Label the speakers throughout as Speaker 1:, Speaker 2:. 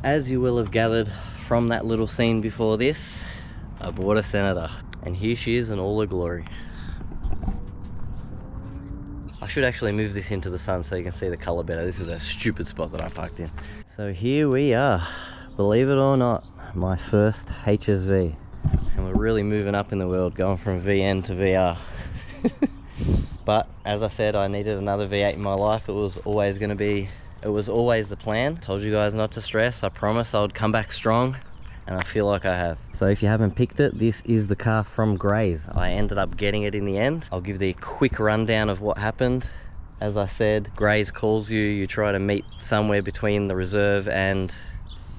Speaker 1: as you will have gathered from that little scene before this, I bought a Senator, and here she is in all her glory. I should actually move this into the sun so you can see the color better. This is a stupid spot that I parked in. So here we are, believe it or not, my first HSV. And we're really moving up in the world, going from VN to VR. But as I said, I needed another V8 in my life. It was always the plan. Told you guys not to stress. I promised I would come back strong, and I feel like I have. So if you haven't picked it, this is the car from Grays. I ended up getting it in the end. I'll give the quick rundown of what happened. As I said, Grays calls you, you try to meet somewhere between the reserve and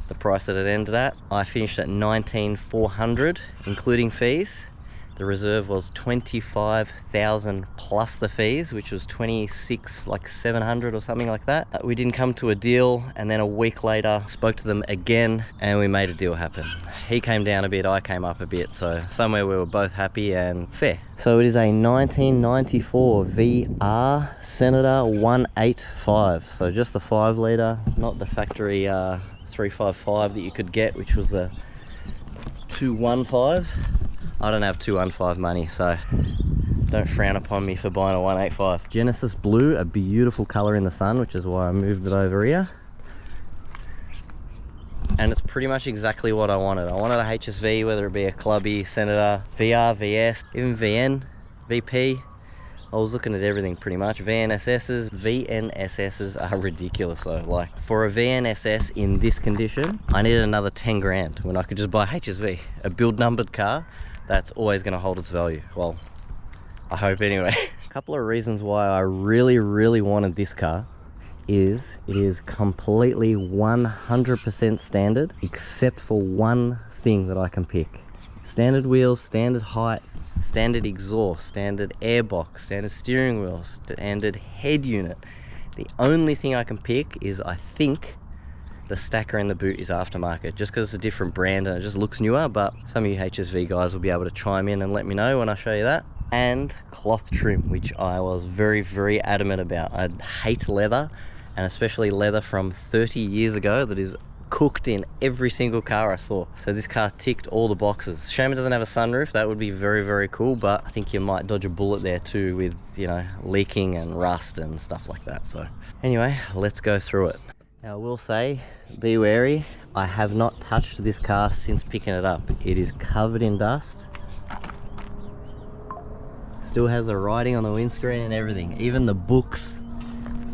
Speaker 1: the price that it ended at. I finished at 19,400 including fees. The reserve was 25,000 plus the fees, which was 26,700 or something like that. We didn't come to a deal, and then a week later spoke to them again and we made a deal happen. He came down a bit, I came up a bit, so somewhere we were both happy and fair. So it is a 1994 VR Senator 185, so just the 5 litre, not the factory 355 that you could get, which was the 215. I don't have 215 money, so don't frown upon me for buying a 185. Genesis Blue, a beautiful color in the sun, which is why I moved it over here. And it's pretty much exactly what I wanted. I wanted a HSV, whether it be a clubby, Senator, VR, VS, even VN, VP. I was looking at everything pretty much. VNSSs are ridiculous though. Like for a VNSS in this condition, I needed another 10 grand when I could just buy a HSV, a build numbered car. That's always going to hold its value. Well, I hope anyway. A couple of reasons why I really wanted this car is it is completely 100% standard, except for one thing that I can pick. Standard wheels, standard height, standard exhaust, standard airbox, standard steering wheel, standard head unit. The only thing I can pick is, I think, the stacker in the boot is aftermarket, just because it's a different brand and it just looks newer, but some of you HSV guys will be able to chime in and let me know when I show you that. And cloth trim, which I was very adamant about. I hate leather, and especially leather from 30 years ago that is cooked in every single car I saw. So this car ticked all the boxes. Shame it doesn't have a sunroof. That would be very cool, but I think you might dodge a bullet there too with, you know, leaking and rust and stuff like that. So anyway, let's go through it. Now I will say, be wary, I have not touched this car since picking it up. It is covered in dust. Still has the writing on the windscreen and everything. Even the books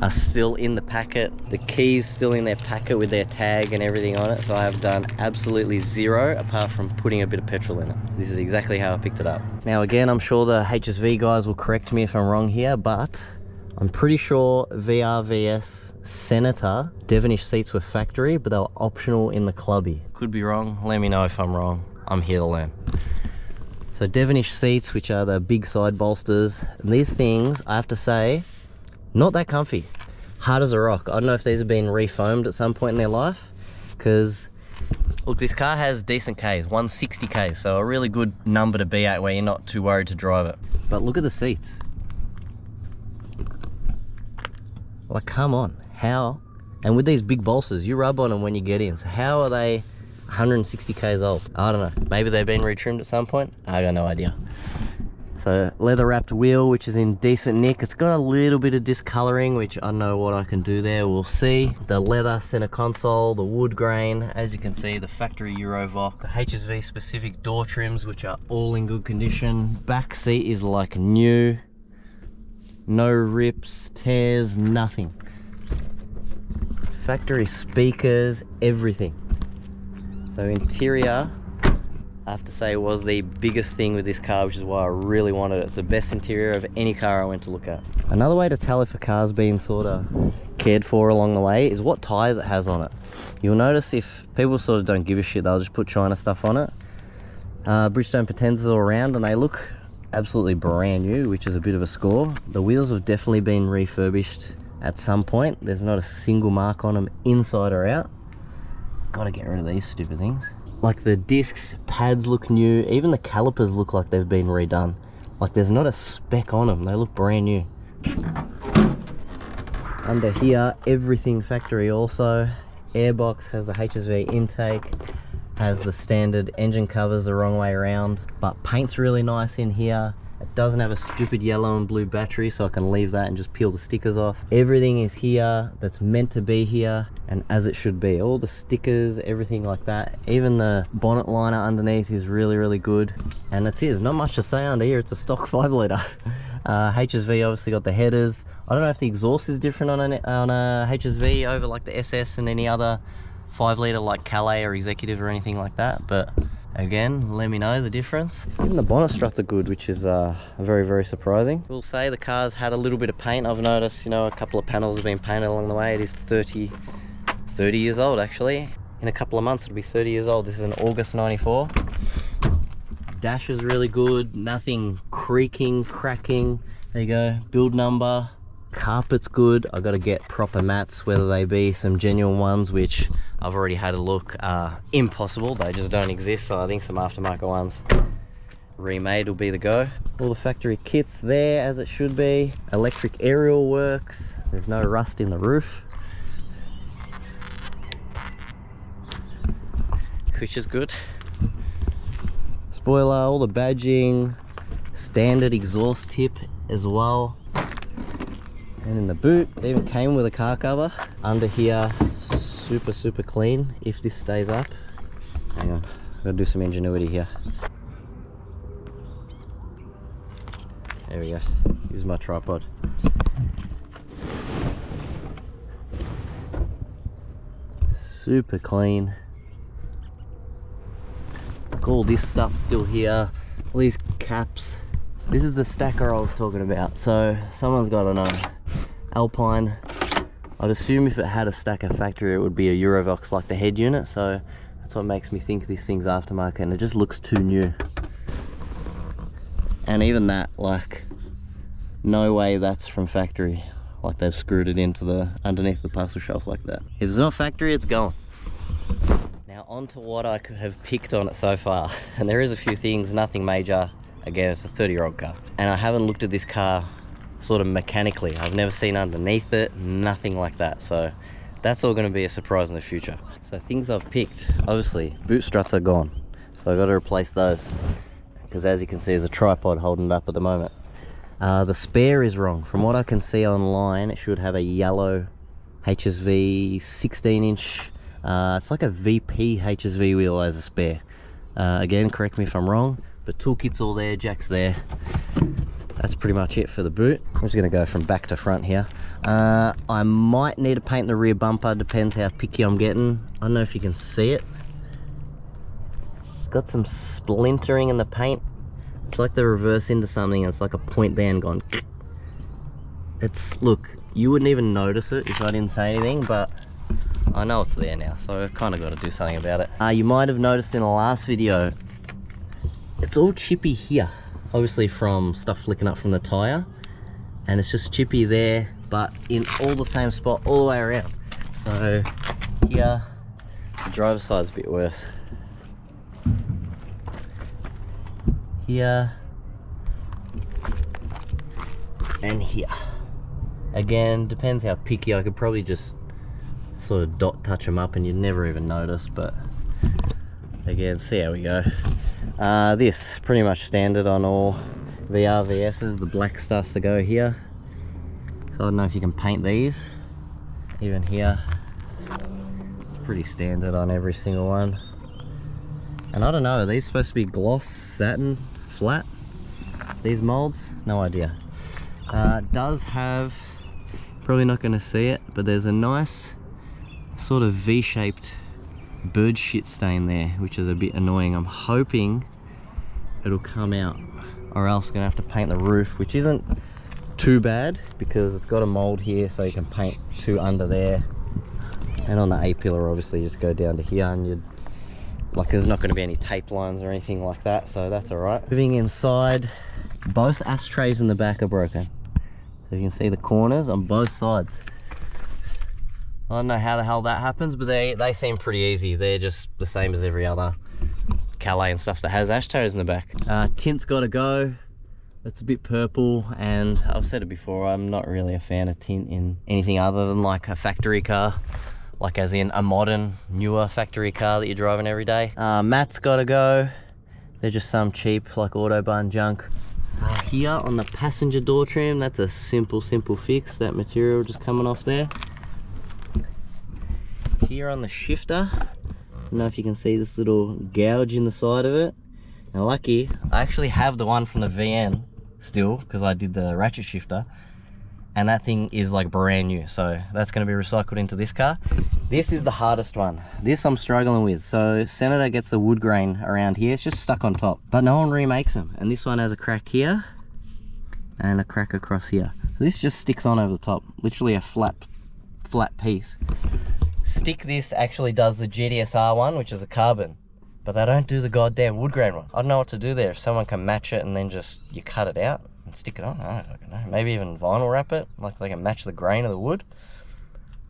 Speaker 1: are still in the packet. The keys still in their packet with their tag and everything on it. So I have done absolutely zero apart from putting a bit of petrol in it. This is exactly how I picked it up. Now again, I'm sure the HSV guys will correct me if I'm wrong here, but I'm pretty sure VRVS Senator Devonish seats were factory, but they were optional in the clubby. Could be wrong, let me know if I'm wrong. I'm here to learn. So Devonish seats, which are the big side bolsters, and these things, I have to say, not that comfy. Hard as a rock. I don't know if these have been refoamed at some point in their life, because look, this car has decent Ks, 160 Ks, so a really good number to be at where you're not too worried to drive it. But look at the seats. Like, come on, how? And with these big bolsters, you rub on them when you get in, so how are they 160 Ks old? I don't know, maybe they've been retrimmed at some point, I got no idea. So leather wrapped wheel, which is in decent nick. It's got a little bit of discoloring, which I know what I can do there, we'll see. The leather center console, the wood grain, as you can see, the factory Eurovoc, the HSV specific door trims, which are all in good condition. Back seat is like new. No rips, tears, nothing. Factory speakers, everything. So interior, I have to say, was the biggest thing with this car, which is why I really wanted it. It's the best interior of any car I went to look at. Another way to tell if a car's been sort of cared for along the way is what tyres it has on it. You'll notice if people sort of don't give a shit, they'll just put China stuff on it. Bridgestone Potenzas all around, and they look absolutely brand new, which is a bit of a score. The wheels have definitely been refurbished at some point. There's not a single mark on them inside or out. Gotta get rid of these stupid things. Like the discs, pads look new, even the calipers look like they've been redone. Like there's not a speck on them, they look brand new. Under here, everything factory also. airbox, has the HSV intake, has the standard engine covers the wrong way around, but paint's really nice in here. It doesn't have a stupid yellow and blue battery, so I can leave that and just peel the stickers off. Everything is here that's meant to be here, and as it should be. All the stickers, everything like that. Even the bonnet liner underneath is really, really good. And that's it, there's not much to say under here. It's a stock 5 litre. HSV obviously got the headers. I don't know if the exhaust is different on a HSV over like the SS and any other 5 litre like Calais or Executive or anything like that, but again, let me know the difference. Even the bonnet struts are good, which is very, very surprising. We'll say the car's had a little bit of paint. I've noticed, you know, a couple of panels have been painted along the way. It is 30 years old actually. In a couple of months it'll be 30 years old. This is an August 94. Dash is really good, nothing creaking, cracking. There you go, build number. Carpet's good. I gotta get proper mats, whether they be some genuine ones, which I've already had a look, impossible, they just don't exist, so I think some aftermarket ones remade will be the go. All the factory kits there as it should be. Electric aerial works, there's no rust in the roof, which is good. Spoiler, all the badging, standard exhaust tip as well. And in the boot, they even came with a car cover. Under here, super clean if this stays up. Hang on, I've got to do some ingenuity here. There we go, use my tripod. Super clean. Look, all this stuff's still here, all these caps. This is the stacker I was talking about, so someone's got to know. Alpine, I'd assume if it had a stacker factory it would be a Eurovox like the head unit, so that's what makes me think this thing's aftermarket, and it just looks too new. And even that, like, no way that's from factory, like they've screwed it into the underneath the parcel shelf like that. If it's not factory, it's gone. Now on to what I have picked on it so far, and there is a few things, nothing major. Again, it's a 30-year-old car, and I haven't looked at this car sort of mechanically. I've never seen underneath it, nothing like that, so that's all going to be a surprise in the future. So things I've picked, obviously boot struts are gone, so I've got to replace those, because as you can see there's a tripod holding it up at the moment. The spare is wrong. From what I can see online, it should have a yellow HSV 16-inch, it's like a VP HSV wheel as a spare. Again, correct me if I'm wrong, but toolkit's all there, jack's there. That's pretty much it for the boot. I'm just going to go from back to front here. I might need to paint the rear bumper, depends how picky I'm getting. I don't know if you can see it. It's got some splintering in the paint. It's like the reverse into something and it's like a point there and gone. It's, look, you wouldn't even notice it if I didn't say anything, but I know it's there now, so I've kind of got to do something about it. You might have noticed in the last video, it's all chippy here. Obviously from stuff flicking up from the tyre, and it's just chippy there, but in all the same spot all the way around. So here, the driver's side's a bit worse. Here, and here. Again, depends how picky. I could probably just sort of dot touch them up and you'd never even notice, but again, see how we go. This pretty much standard on all VR VS's, the black stuff's to go here. So I don't know if you can paint these. Even here, it's pretty standard on every single one. And I don't know, are these supposed to be gloss, satin, flat? These molds? No idea. It does have, probably not going to see it, but there's a nice sort of V-shaped bird shit stain there, which is a bit annoying. I'm hoping it'll come out, or else I'm gonna have to paint the roof, which isn't too bad because it's got a mold here, so you can paint two under there, and on the A-pillar obviously you just go down to here, and you'd like, there's not going to be any tape lines or anything like that, so that's all right. Moving inside, both ashtrays in the back are broken, so you can see the corners on both sides. I don't know how the hell that happens, but they seem pretty easy. They're just the same as every other Calais and stuff that has ashtrays in the back. Tint's got to go. It's a bit purple, and I've said it before, I'm not really a fan of tint in anything other than like a factory car like as in a modern, newer factory car that you're driving every day. Mats gotta go. They're just some cheap, like Autobahn junk. Here on the passenger door trim, that's a simple fix. That material just coming off there. Here on the shifter, I don't know if you can see this little gouge in the side of it. Now lucky, I actually have the one from the VN still, because I did the ratchet shifter, and that thing is like brand new, so that's going to be recycled into this car. This is the hardest one. This I'm struggling with. So Senator gets the wood grain around here, it's just stuck on top, but no one remakes them, and this one has a crack here and a crack across here. This just sticks on over the top, literally a flat piece. Stick This actually does the GTSR one, which is a carbon, but they don't do the goddamn wood grain one. I don't know what to do there. If someone can match it and then just you cut it out and stick it on, I don't know. Maybe even vinyl wrap it, like they can match the grain of the wood.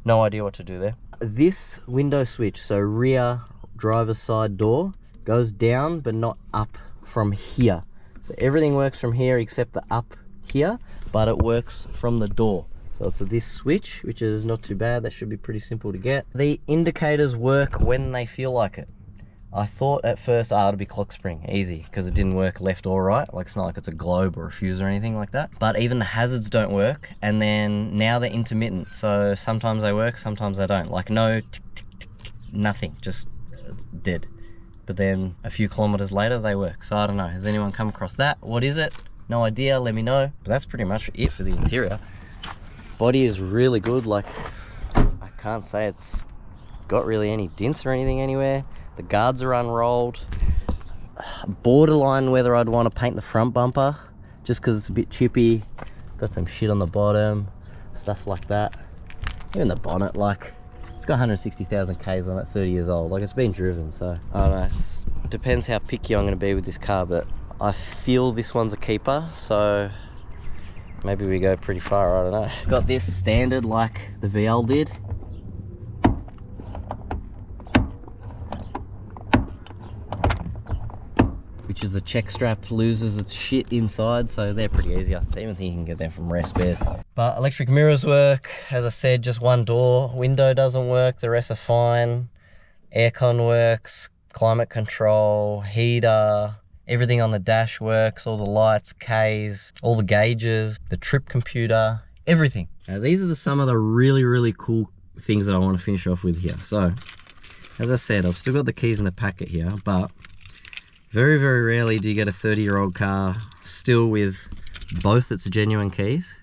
Speaker 1: No idea what to do there. This window switch, so rear driver's side door, goes down but not up from here. So everything works from here except the up here, but it works from the door. So it's this switch, which is not too bad. That should be pretty simple to get. The indicators work when they feel like it. I thought at first, it'd be clock spring, easy, because it didn't work left or right. Like, it's not like it's a globe or a fuse or anything like that. But even the hazards don't work, and then now they're intermittent. So sometimes they work, sometimes they don't. Like no tick, tick, tick, tick, nothing, just dead. But then a few kilometers later, they work. So I don't know, has anyone come across that? What is it? No idea, let me know. But that's pretty much it for the interior. Body is really good. Like, I can't say it's got really any dents or anything anywhere. The guards are unrolled. Borderline whether I'd want to paint the front bumper, just because it's a bit chippy. Got some shit on the bottom, stuff like that. Even the bonnet, like, it's got 160,000 Ks on it, 30 years old. Like, it's been driven, so I don't know. It depends how picky I'm going to be with this car, but I feel this one's a keeper, so maybe we go pretty far, I don't know. Got this standard like the VL did. Which is the check strap loses its shit inside, so they're pretty easy. I even think you can get them from rare spares. But electric mirrors work. As I said, just one door. Window doesn't work, the rest are fine. Aircon works, climate control, heater. Everything on the dash works, all the lights, Ks, all the gauges, the trip computer, everything. Now, these are some of the really cool things that I want to finish off with here. So, as I said, I've still got the keys in the packet here, but very rarely do you get a 30-year-old car still with both its genuine keys.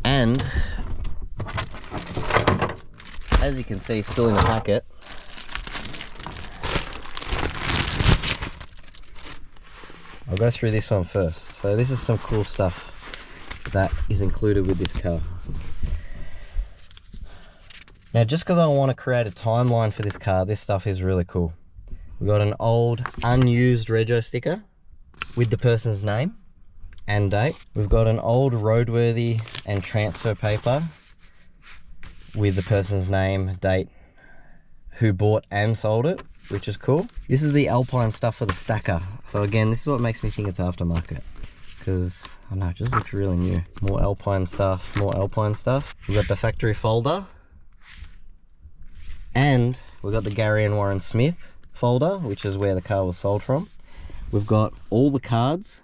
Speaker 1: And, as you can see, still in the packet, I'll go through this one first. So this is some cool stuff that is included with this car. Now, just because I want to create a timeline for this car, this stuff is really cool. We've got an old unused rego sticker with the person's name and date. We've got an old roadworthy and transfer paper with the person's name, date, who bought and sold it, which is cool. This is the Alpine stuff for the stacker. So again, this is what makes me think it's aftermarket, because I don't know, it just looks really new. More Alpine stuff, more Alpine stuff. We've got the factory folder, and we've got the Gary and Warren Smith folder, which is where the car was sold from. We've got all the cards.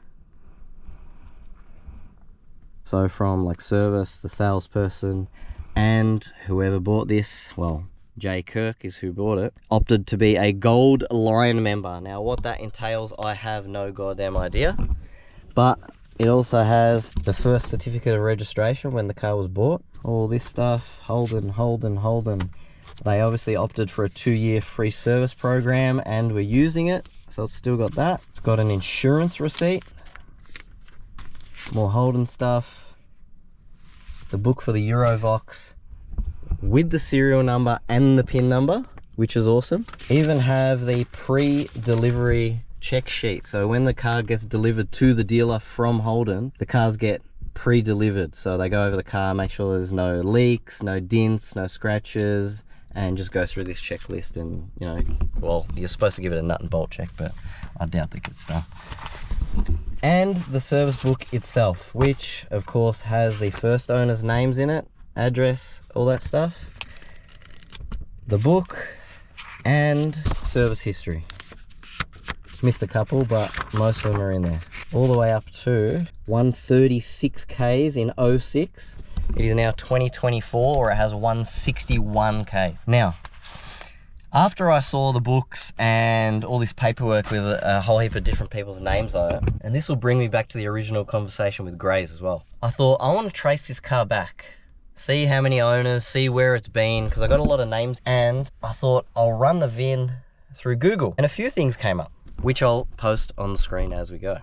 Speaker 1: So from like service, the salesperson, and whoever bought this, well, Jay Kirk is who bought it, opted to be a Gold Lion member. Now what that entails, I have no goddamn idea, but it also has the first certificate of registration when the car was bought. All this stuff, Holden. They obviously opted for a 2-year free service program, and we're using it, so it's still got that. It's got an insurance receipt, more Holden stuff, the book for the Eurovox with the serial number and the PIN number, which is awesome. Even have the pre-delivery check sheet. So when the car gets delivered to the dealer from Holden, the cars get pre-delivered. So they go over the car, make sure there's no leaks, no dents, no scratches, and just go through this checklist. And, you know, well, you're supposed to give it a nut and bolt check, but I doubt the good stuff. And the service book itself, which of course has the first owner's names in it, address, all that stuff. The book and service history. Missed a couple, but most of them are in there. All the way up to 136 Ks in 06. It is now 2024, where it has 161 K. Now, after I saw the books and all this paperwork with a whole heap of different people's names on it, and this will bring me back to the original conversation with Grays as well, I thought I want to trace this car back, see how many owners, see where it's been, because I got a lot of names, and I thought I'll run the VIN through Google, and a few things came up, which I'll post on the screen as we go.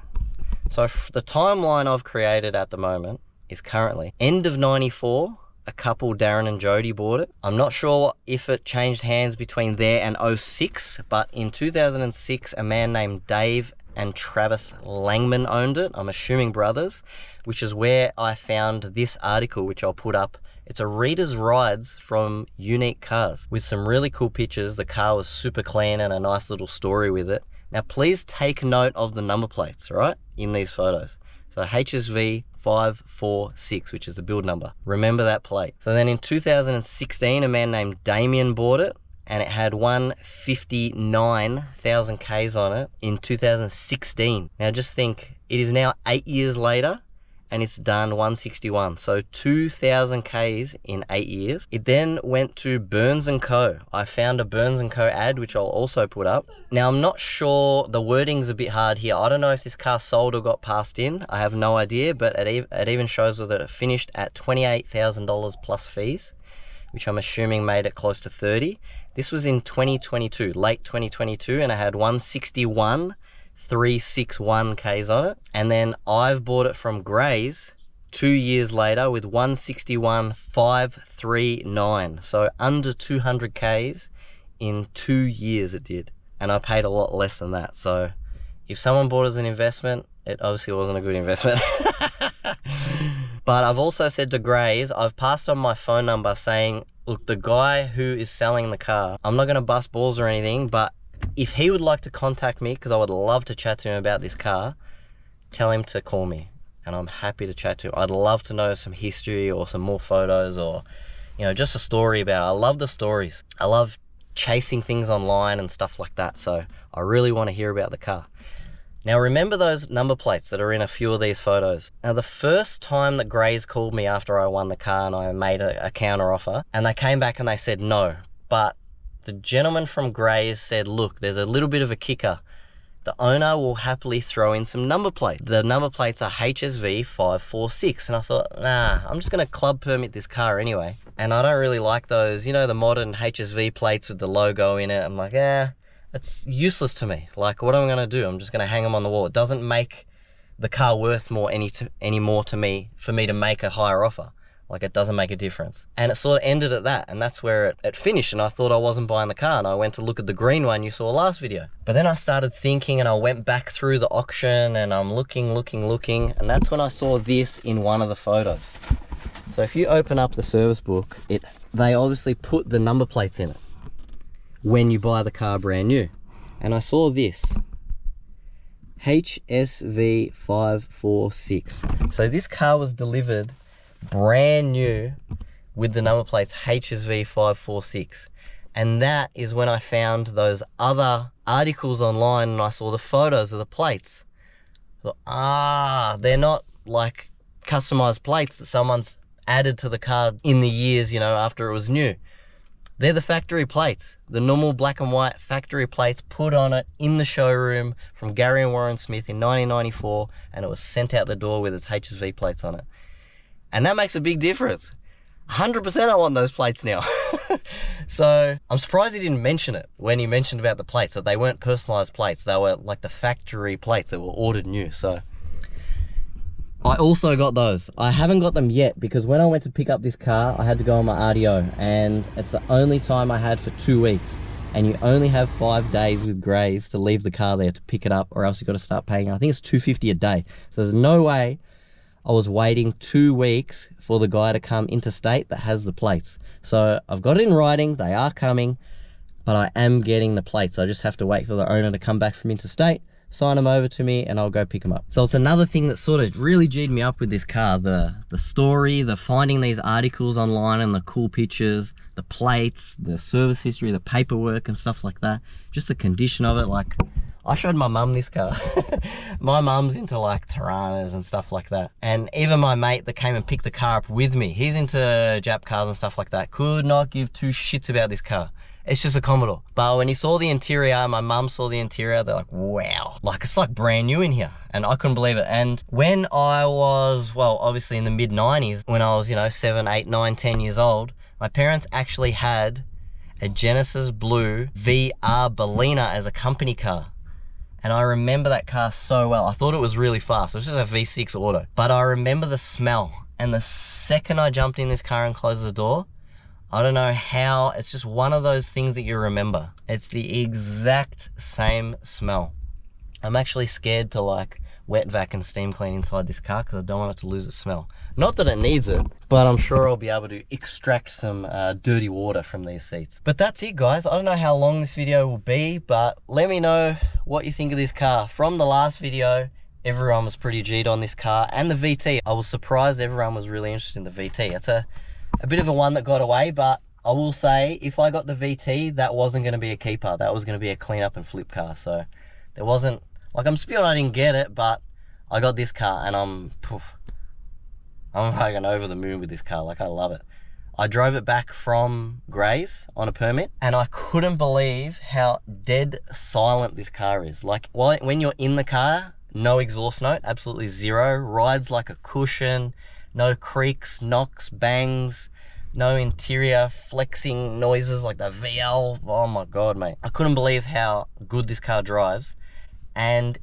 Speaker 1: So the timeline I've created at the moment is currently end of 94. A couple, Darren and Jody, bought it. I'm not sure if it changed hands between there and 06, but in 2006, a man named Dave and Travis Langman owned it. I'm assuming brothers, which is where I found this article, which I'll put up. It's a reader's rides from Unique Cars with some really cool pictures. The car was super clean and a nice little story with it. Now, please take note of the number plates, right, in these photos. So HSV 546, which is the build number. Remember that plate. So then in 2016, a man named Damien bought it, and it had 159,000 Ks on it in 2016. Now just think, it is now 8 years later, and it's done 161. So 2,000 Ks in 8 years. It then went to Burns & Co. I found a Burns & Co ad, which I'll also put up. Now, I'm not sure, the wording's a bit hard here. I don't know if this car sold or got passed in. I have no idea, but it even shows that it finished at $28,000 plus fees, which I'm assuming made it close to 30. This was in 2022, late 2022, and I had 161,361 Ks on it. And then I've bought it from Grays 2 years later with 161,539. So under 200 Ks in 2 years it did. And I paid a lot less than that. So if someone bought it as an investment, it obviously wasn't a good investment. But I've also said to Grays, I've passed on my phone number saying, look, the guy who is selling the car, I'm not going to bust balls or anything, but if he would like to contact me, because I would love to chat to him about this car, tell him to call me, and I'm happy to chat to him. I'd love to know some history or some more photos, or, you know, just a story about it. I love the stories. I love chasing things online and stuff like that, so I really want to hear about the car. Now, remember those number plates that are in a few of these photos? Now, the first time that Grays called me after I won the car and I made a counter offer, and they came back and they said no, but the gentleman from Grays said, look, there's a little bit of a kicker. The owner will happily throw in some number plate. The number plates are HSV 546. And I thought, nah, I'm just going to club permit this car anyway. And I don't really like those, you know, the modern HSV plates with the logo in it. I'm like, it's useless to me. Like, what am I going to do? I'm just going to hang them on the wall. It doesn't make the car worth more any more to me for me to make a higher offer. Like, it doesn't make a difference. And it sort of ended at that, and that's where it finished, and I thought I wasn't buying the car, and I went to look at the green one you saw last video. But then I started thinking, and I went back through the auction, and I'm looking, and that's when I saw this in one of the photos. So if you open up the service book, they obviously put the number plates in it when you buy the car brand new. And I saw this, HSV 546. So this car was delivered brand new with the number plates HSV 546, and that is when I found those other articles online and I saw the photos of the plates. I thought, they're not like customized plates that someone's added to the car in the years, you know, after it was new. They're the factory plates, the normal black and white factory plates put on it in the showroom from Gary and Warren Smith in 1994, and it was sent out the door with its HSV plates on it. And that makes a big difference. 100% I want those plates now. So I'm surprised he didn't mention it when he mentioned about the plates, that they weren't personalized plates. They were like the factory plates that were ordered new. So I also got those. I haven't got them yet because when I went to pick up this car, I had to go on my RDO, and it's the only time I had for 2 weeks. And you only have 5 days with Grays to leave the car there to pick it up, or else you've got to start paying. I think it's $250 a day. So there's no way I was waiting 2 weeks for the guy to come interstate that has the plates. So I've got it in writing, they are coming, but I am getting the plates. I just have to wait for the owner to come back from interstate sign them over to me, and I'll go pick them up. So it's another thing that sort of really G'd me up with this car, the story, the finding these articles online and the cool pictures, the plates, the service history, the paperwork and stuff like that. Just the condition of it. Like, I showed my mum this car. My mum's into like Tiranas and stuff like that. And even my mate that came and picked the car up with me, he's into Jap cars and stuff like that, could not give two shits about this car. It's just a Commodore. But when he saw the interior, my mum saw the interior, they're like, wow. Like, it's like brand new in here. And I couldn't believe it. And when I was, well, obviously in the mid 90s, when I was, you know, 7, 8, 9, 10 years old, my parents actually had a Genesis Blue VR Bellina as a company car. And I remember that car so well. I thought it was really fast. It was just a V6 auto. But I remember the smell. And the second I jumped in this car and closed the door, I don't know how, it's just one of those things that you remember. It's the exact same smell. I'm actually scared to like wet vac and steam clean inside this car because I don't want it to lose its smell. Not that it needs it, but I'm sure I'll be able to extract some dirty water from these seats. But that's it, guys. I don't know how long this video will be, but let me know what you think of this car. From the last video, everyone was pretty G'd on this car and the VT. I was surprised everyone was really interested in the VT. It's a bit of a one that got away, but I will say if I got the VT, that wasn't going to be a keeper. That was going to be a clean up and flip car. So there wasn't, like, I'm spewing I didn't get it, but I got this car and I'm like over the moon with this car. Like, I love it. I drove it back from Grays on a permit and I couldn't believe how dead silent this car is. Like, when you're in the car, no exhaust note, absolutely zero. Rides like a cushion, no creaks, knocks, bangs, no interior flexing noises like the VL. Oh my God, mate. I couldn't believe how good this car drives. And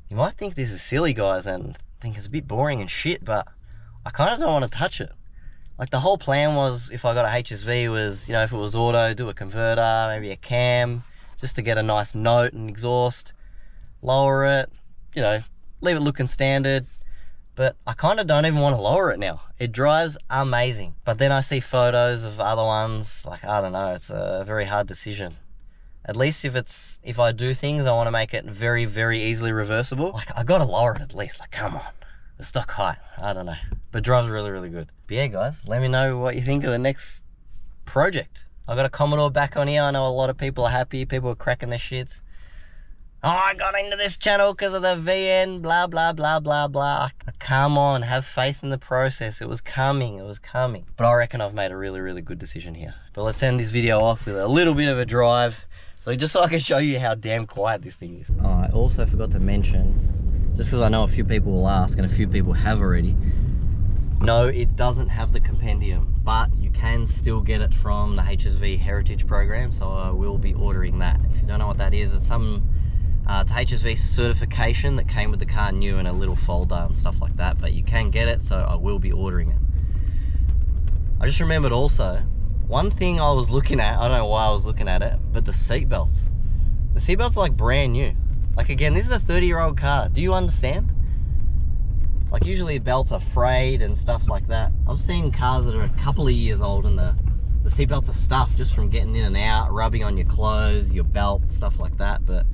Speaker 1: you might think this is silly, guys, and think it's a bit boring and shit, but I kind of don't want to touch it. Like, the whole plan was, if I got a HSV, was, you know, if it was auto, do a converter, maybe a cam, just to get a nice note and exhaust, lower it, you know, leave it looking standard. But I kind of don't even want to lower it now. It drives amazing. But then I see photos of other ones, like, I don't know, it's a very hard decision. At least if I do things, I want to make it very, very easily reversible. Like, I got to lower it at least. Like, come on. The stock height, I don't know. But drives really, really good. But yeah, guys, let me know what you think of the next project. I got a Commodore back on here. I know a lot of people are happy. People are cracking their shits. Oh, I got into this channel because of the VN, blah, blah, blah, blah, blah. Come on, have faith in the process. It was coming, it was coming. But I reckon I've made a really, really good decision here. But let's end this video off with a little bit of a drive. So just so I can show you how damn quiet this thing is. Oh, I also forgot to mention, just because I know a few people will ask and a few people have already, no, it doesn't have the compendium, but you can still get it from the HSV Heritage program. So I will be ordering that. If you don't know what that is, it's some... it's a HSV certification that came with the car new in a little folder and stuff like that, but you can get it, so I will be ordering it. I just remembered also, one thing I was looking at, I don't know why I was looking at it, but the seatbelts. The seatbelts are like brand new. Like, again, this is a 30-year-old car. Do you understand? Like, usually belts are frayed and stuff like that. I've seen cars that are a couple of years old and the seatbelts are stuffed just from getting in and out, rubbing on your clothes, your belt, stuff like that, but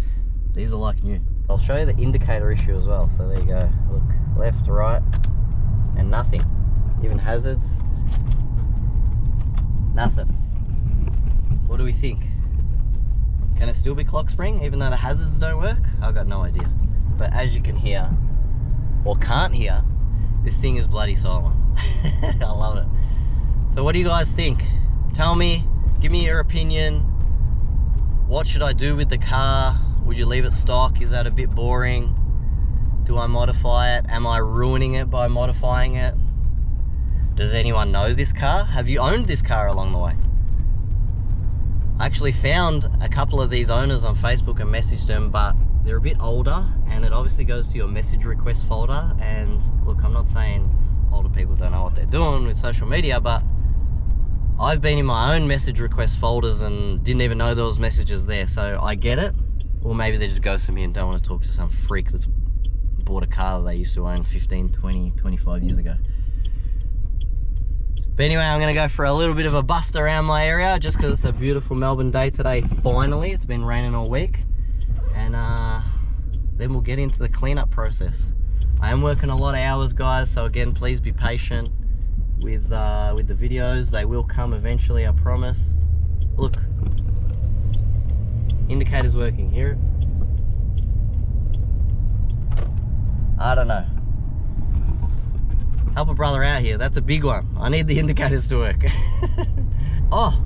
Speaker 1: these are like new. I'll show you the indicator issue as well. So there you go. Look, left, right, and nothing. Even hazards, nothing. What do we think? Can it still be clock spring even though the hazards don't work? I've got no idea. But as you can hear, or can't hear, this thing is bloody silent. I love it. So what do you guys think? Tell me, give me your opinion. What should I do with the car? Would you leave it stock? Is that a bit boring? Do I modify it? Am I ruining it by modifying it? Does anyone know this car? Have you owned this car along the way? I actually found a couple of these owners on Facebook and messaged them, but they're a bit older and it obviously goes to your message request folder. And look, I'm not saying older people don't know what they're doing with social media, but I've been in my own message request folders and didn't even know there was messages there, so I get it. Or maybe they just ghost me and don't want to talk to some freak that's bought a car that they used to own 15, 20, 25 years ago. But anyway, I'm going to go for a little bit of a bust around my area just because it's a beautiful Melbourne day today, finally. It's been raining all week. and then we'll get into the cleanup process. I am working a lot of hours, guys, so again, please be patient with the videos. They will come eventually, I promise. Look, indicator's working. Hear it? I don't know. Help a brother out here. That's a big one. I need the indicators to work. Oh,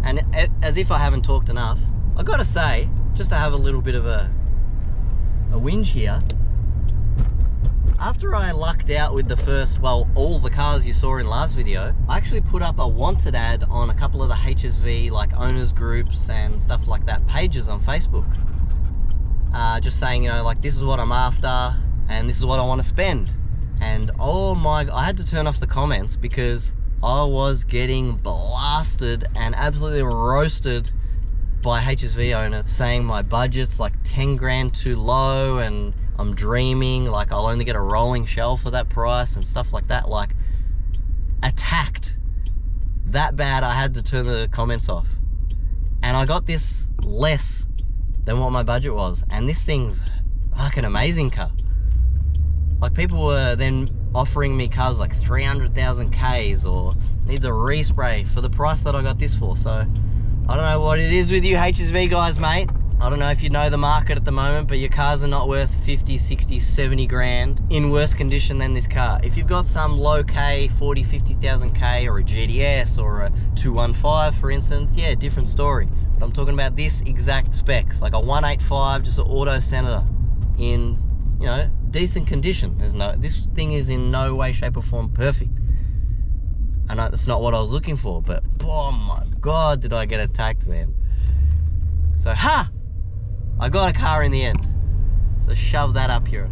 Speaker 1: and as if I haven't talked enough, I gotta say, just to have a little bit of a whinge here, after I lucked out with the first, well, all the cars you saw in last video, I actually put up a wanted ad on a couple of the HSV like owners groups and stuff like that pages on Facebook. Just saying, you know, like, this is what I'm after and this is what I want to spend. And oh my, I had to turn off the comments because I was getting blasted and absolutely roasted by HSV owners saying my budget's like 10 grand too low and I'm dreaming, like I'll only get a rolling shell for that price and stuff like that. Like, attacked that bad, I had to turn the comments off. And I got this less than what my budget was, and this thing's like an amazing car. Like, people were then offering me cars like 300,000 Ks or needs a respray for the price that I got this for. So I don't know what it is with you HSV guys, mate. I don't know if you know the market at the moment, but your cars are not worth 50, 60, 70 grand in worse condition than this car. If you've got some low K, 40, 50,000 K or a GDS or a 215, for instance, yeah, different story. But I'm talking about this exact specs, like a 185, just an auto Senator in, you know, decent condition. This thing is in no way, shape or form perfect. I know that's not what I was looking for, but oh my God, did I get attacked, man. So, I got a car in the end. So shove that up here.